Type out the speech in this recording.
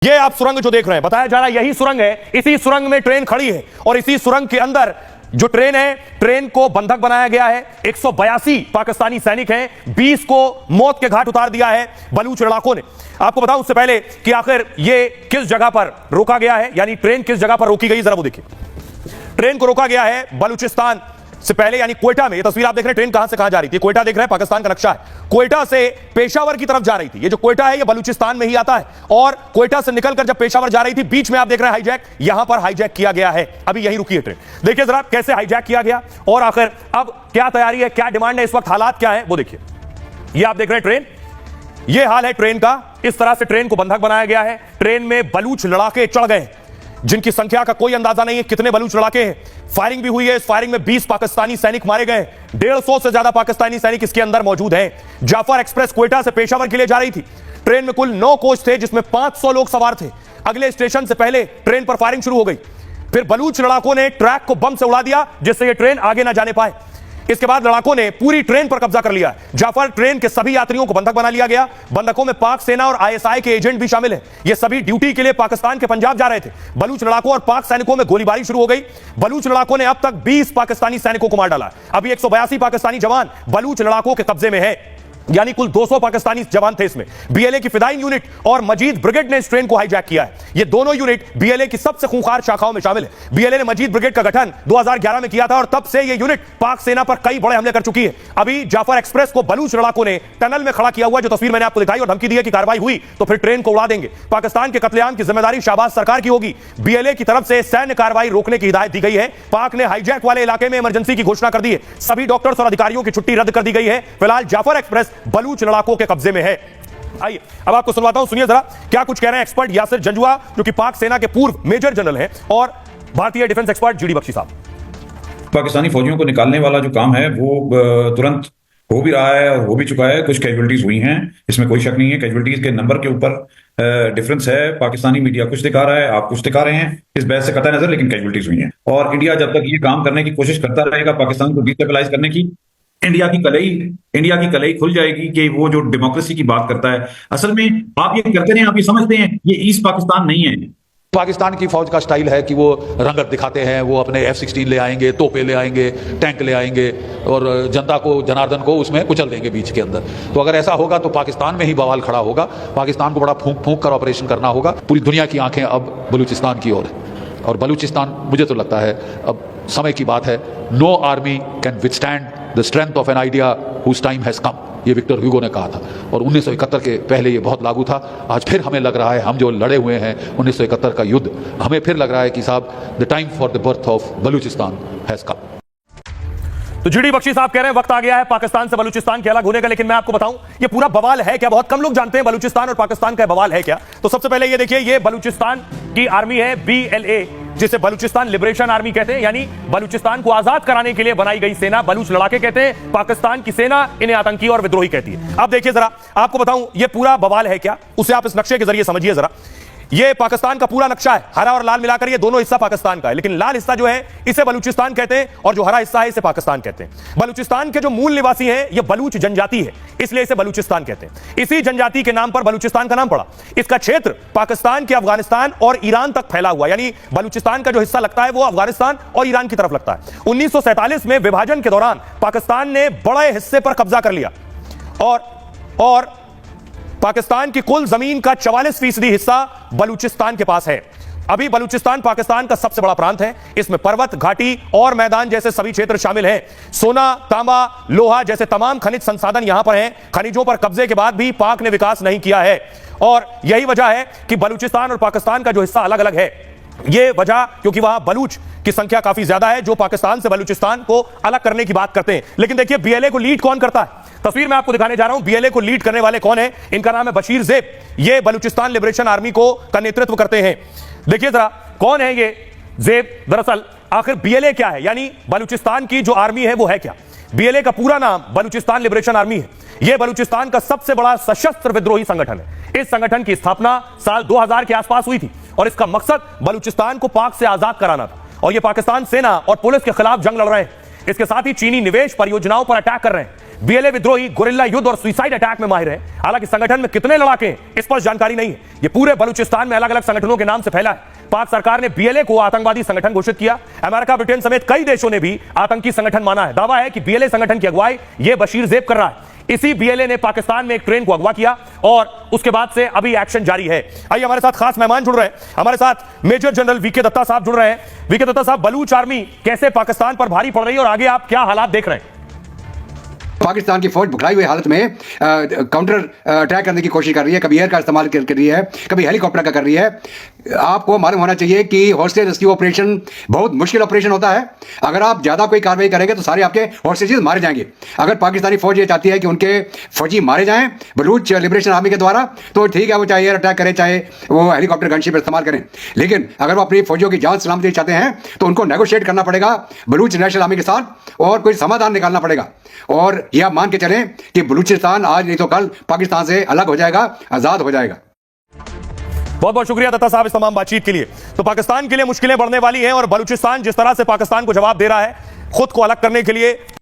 ये आप सुरंग जो देख रहे हैं, बताया जा रहा है यही सुरंग है। इसी सुरंग में ट्रेन खड़ी है और इसी सुरंग के अंदर जो ट्रेन है, ट्रेन को बंधक बनाया गया है। 182 पाकिस्तानी सैनिक हैं, 20 को मौत के घाट उतार दिया है बलूच लड़ाकों ने। आपको बताऊं उससे पहले कि आखिर ये किस जगह पर रोका गया है, यानी ट्रेन किस जगह पर रोकी गई, जरा वो देखिए। ट्रेन को रोका गया है बलूचिस्तान से पहले, यानी क्वेटा में। ये तस्वीर आप देख रहे हैं, ट्रेन कहां से कहां जा रही थी। क्वेटा देख रहे हैं, पाकिस्तान का नक्शा है। क्वेटा से पेशावर की तरफ जा रही थी। ये जो क्वेटा है ये बलूचिस्तान में ही आता है और क्वेटा से निकलकर जब पेशावर जा रही थी, बीच में आप देख रहे हैं हाईजैक, यहां पर हाईजैक किया गया है। अभी यहीं रुकी है ट्रेन। देखिए जरा कैसे हाईजैक किया गया और आखिर अब क्या तैयारी है, क्या डिमांड है, इस वक्त हालात क्या है वो देखिए। ये आप देख रहे हैं ट्रेन, ये हाल है ट्रेन का। इस तरह से ट्रेन को बंधक बनाया गया है। ट्रेन में बलूच लड़ाके चढ़ गए जिनकी संख्या का कोई अंदाजा नहीं है कितने बलूच लड़ाके हैं। फायरिंग भी हुई है। इस फायरिंग में 20 पाकिस्तानी सैनिक मारे गए। 150 से ज्यादा पाकिस्तानी सैनिक इसके अंदर मौजूद हैं। जाफर एक्सप्रेस क्वेटा से पेशावर के लिए जा रही थी। ट्रेन में कुल 9 कोच थे जिसमें 500 लोग सवार थे। अगले स्टेशन से पहले ट्रेन पर फायरिंग शुरू हो गई। फिर बलूच लड़ाकों ने ट्रैक को बम से उड़ा दिया जिससे यह ट्रेन आगे ना जाने पाए। इसके बाद लड़ाकों ने पूरी ट्रेन पर कब्जा कर लिया। जाफर ट्रेन के सभी यात्रियों को बंधक बना लिया गया। बंधकों में पाक सेना और आईएसआई के एजेंट भी शामिल हैं। ये सभी ड्यूटी के लिए पाकिस्तान के पंजाब जा रहे थे। बलूच लड़ाकों और पाक सैनिकों में गोलीबारी शुरू हो गई। बलूच लड़ाकों ने अब तक 20 पाकिस्तानी सैनिकों को मार डाला। अभी 182 पाकिस्तानी जवान बलूच लड़ाकों के कब्जे में है, यानी कुल 200 पाकिस्तानी जवान थे इसमें। बीएलए की फिदाइन यूनिट और मजीद ब्रिगेड ने इस ट्रेन को हाईजैक किया है। ये दोनों यूनिट बीएलए की सबसे खूंखार शाखाओं में शामिल है। बीएलए ने मजीद ब्रिगेड का गठन 2011 में किया था और तब से ये यूनिट पाक सेना पर कई बड़े हमले कर चुकी है। अभी जाफर एक्सप्रेस को बलूच लड़ाकों ने टनल में खड़ा किया हुआ, जो तस्वीर मैंने आपको दिखाई, और धमकी दी है कि कार्रवाई हुई तो फिर ट्रेन को उड़ा देंगे। पाकिस्तान के कत्लेआम की जिम्मेदारी शाहबाज सरकार की होगी। बीएलए की तरफ से सैन्य कार्रवाई रोकने की हिदायत दी गई है। पाक ने हाईजैक वाले इलाके में इमरजेंसी की घोषणा कर दी है। सभी डॉक्टर्स और अधिकारियों की छुट्टी रद्द कर दी गई है। फिलहाल जाफर एक्सप्रेस बलूच लड़ाकों के कब्जे में है। आइए अब आपको सुनवाता हूं, सुनिए जरा क्या कुछ कह रहे हैं एक्सपर्ट यासिर जंजुआ, जो कि पाक सेना के पूर्व मेजर जनरल हैं, और भारतीय डिफेंस एक्सपर्ट जीडी बख्शी साहब। पाकिस्तानी फौजियों को निकालने वाला जो काम है वो तुरंत हो भी रहा है और हो भी चुका है। कुछ कैजुअलिटीज हुई हैं, इसमें कोई शक नहीं है। कैजुअलिटीज के नंबर के ऊपर डिफरेंस है। पाकिस्तानी मीडिया कुछ दिखा रहा है, आप कुछ दिखा रहे हैं, इस बहस से कतई नजर, लेकिन कैजुअलिटीज हुई हैं। और इंडिया जब तक ये काम करने की कोशिश करता रहेगा पाकिस्तान को डिस्टेबलाइज करने की, इंडिया की कलई खुल जाएगी कि वो जो डेमोक्रेसी की बात करता है, असल में आप ये करते हैं, आप ये समझते हैं ये ईस्ट पाकिस्तान नहीं है। पाकिस्तान की फौज का स्टाइल है कि वो रंगत दिखाते हैं, वो अपने F-16 ले आएंगे, तोपे ले आएंगे, टैंक ले आएंगे और जनता को, जनार्दन को उसमें कुचल देंगे बीच के अंदर। तो अगर ऐसा होगा तो पाकिस्तान में ही बवाल खड़ा होगा। पाकिस्तान को बड़ा फूंक फूंक कर ऑपरेशन करना होगा। पूरी दुनिया की आंखें अब बलूचिस्तान की ओर है और बलूचिस्तान, मुझे तो लगता है अब समय की बात है। No army can withstand the strength of an idea whose time has come, ये विक्टर ह्यूगो ने कहा था और 1971 के पहले ये बहुत लागू था। आज फिर हमें लग रहा है, हम जो लड़े हुए हैं 1971 का युद्ध, हमें फिर लग रहा है कि साहब the time for the birth of Balochistan has come. तो जीडी बख्शी साहब कह रहे हैं वक्त आ गया है पाकिस्तान से बलूचिस्तान के अलग होने का। लेकिन मैं आपको बताऊं ये पूरा बवाल है क्या, बहुत कम लोग जानते हैं बलूचिस्तान और पाकिस्तान का बवाल है क्या। तो सबसे पहले ये देखिए, ये बलूचिस्तान की आर्मी है BLA, जिसे बलूचिस्तान लिबरेशन आर्मी कहते हैं, यानी बलूचिस्तान को आजाद कराने के लिए बनाई गई सेना। बलूच लड़ाके कहते हैं, पाकिस्तान की सेना इन्हें आतंकी और विद्रोही कहती है। अब देखिए जरा, आपको बताऊं ये पूरा बवाल है क्या, उसे आप इस नक्शे के जरिए समझिए जरा। ये पाकिस्तान का पूरा नक्शा है, हरा और लाल मिलाकर ये दोनों हिस्सा पाकिस्तान का है, लेकिन लाल हिस्सा जो है इसे बलूचिस्तान कहते हैं और जो हरा हिस्सा है इसे पाकिस्तान कहते हैं। बलूचिस्तान के जो मूल निवासी हैं ये बलूच जनजाति है, इसलिए इसे बलूचिस्तान कहते हैं। इसी जनजाति के नाम पर बलूचिस्तान का नाम पड़ा। इसका क्षेत्र पाकिस्तान के अफगानिस्तान और ईरान तक फैला हुआ, यानी बलूचिस्तान का जो हिस्सा लगता है वो अफगानिस्तान और ईरान की तरफ लगता है। 1947 में विभाजन के दौरान पाकिस्तान ने बड़े हिस्से पर कब्जा कर लिया और पाकिस्तान की कुल जमीन का 44% हिस्सा बलूचिस्तान के पास है। अभी बलूचिस्तान पाकिस्तान का सबसे बड़ा प्रांत है। इसमें पर्वत, घाटी और मैदान जैसे सभी क्षेत्र शामिल हैं। सोना, तांबा, लोहा जैसे तमाम खनिज संसाधन यहां पर हैं। खनिजों पर कब्जे के बाद भी पाक ने विकास नहीं किया है और यही वजह है कि बलूचिस्तान और पाकिस्तान का जो हिस्सा अलग अलग है। ये वजह क्योंकि वहां बलूच की संख्या काफी ज्यादा है जो पाकिस्तान से बलूचिस्तान को अलग करने की बात करते हैं। लेकिन देखिए BLA को लीड कौन करता है, तस्वीर में आपको दिखाने जा रहा हूं। BLA को लीड करने वाले कौन है, इनका नाम है बशीर ज़ेब। ये बलूचिस्तान लिबरेशन आर्मी का नेतृत्व करते हैं। देखिए जरा कौन है ये ज़ेब। दरअसल आखिर BLA क्या है, यानी बलूचिस्तान की जो आर्मी है वो है क्या। BLA का पूरा नाम बलूचिस्तान लिबरेशन आर्मी है। यह बलूचिस्तान का सबसे बड़ा सशस्त्र विद्रोही संगठन है। इस संगठन की स्थापना साल 2000 के आसपास हुई थी और इसका मकसद बलूचिस्तान को पाक से आजाद कराना था और यह पाकिस्तान सेना और पुलिस के खिलाफ जंग लड़ रहे हैं। इसके साथ ही चीनी निवेश परियोजनाओं पर अटैक कर रहे हैं। बीएलए विद्रोही गुरिल्ला युद्ध और सुसाइड अटैक में माहिर है। हालांकि संगठन में कितने लड़ाके हैं इस पर जानकारी नहीं है। यह पूरे बलूचिस्तान में अलग अलग संगठनों के नाम से फैला है। पाक सरकार ने बीएलए को आतंकवादी संगठन घोषित किया। अमेरिका, ब्रिटेन समेत कई देशों ने भी आतंकी संगठन माना है। दावा है कि बीएलए संगठन की अगुवाई यह बशीर ज़ेब कर रहा है। इसी बीएलए ने पाकिस्तान में एक ट्रेन को अगवा किया और उसके बाद से अभी एक्शन जारी है। आइए, हमारे साथ खास मेहमान जुड़ रहे हैं। हमारे साथ मेजर जनरल वीके दत्ता साहब जुड़ रहे हैं। वीके दत्ता साहब, बलूच आर्मी कैसे पाकिस्तान पर भारी पड़ रही है और आगे आप क्या हालात देख रहे हैं? पाकिस्तान की फौज बुखाई हुई हालत में काउंटर अटैक करने की कोशिश कर रही है। कभी एयर का इस्तेमाल कर रही है, कभी हेलीकॉप्टर का कर रही है। आपको मालूम होना चाहिए कि हॉस्टेज रेस्क्यू ऑपरेशन बहुत मुश्किल ऑपरेशन होता है। अगर आप ज़्यादा कोई कार्रवाई करेंगे तो सारे आपके हॉस्टेजेस मारे जाएंगे। अगर पाकिस्तानी फौज ये चाहती है कि उनके फौजी मारे जाएं बलूच लिबरेशन आर्मी के द्वारा, तो ठीक है, वो चाहे एयर अटैक करें, चाहे वो हेलीकॉप्टर गनशिप इस्तेमाल करें। लेकिन अगर वो अपनी फौजियों की जान सलामती चाहते हैं तो उनको नेगोशिएट करना पड़ेगा बलूच नेशनल आर्मी के साथ और कोई समाधान निकालना पड़ेगा। और यह आप मान के चलें कि बलूचिस्तान आज नहीं तो कल पाकिस्तान से अलग हो जाएगा, आजाद हो जाएगा। बहुत बहुत शुक्रिया दत्ता साहब इस तमाम बातचीत के लिए। तो पाकिस्तान के लिए मुश्किलें बढ़ने वाली हैं और बलूचिस्तान जिस तरह से पाकिस्तान को जवाब दे रहा है खुद को अलग करने के लिए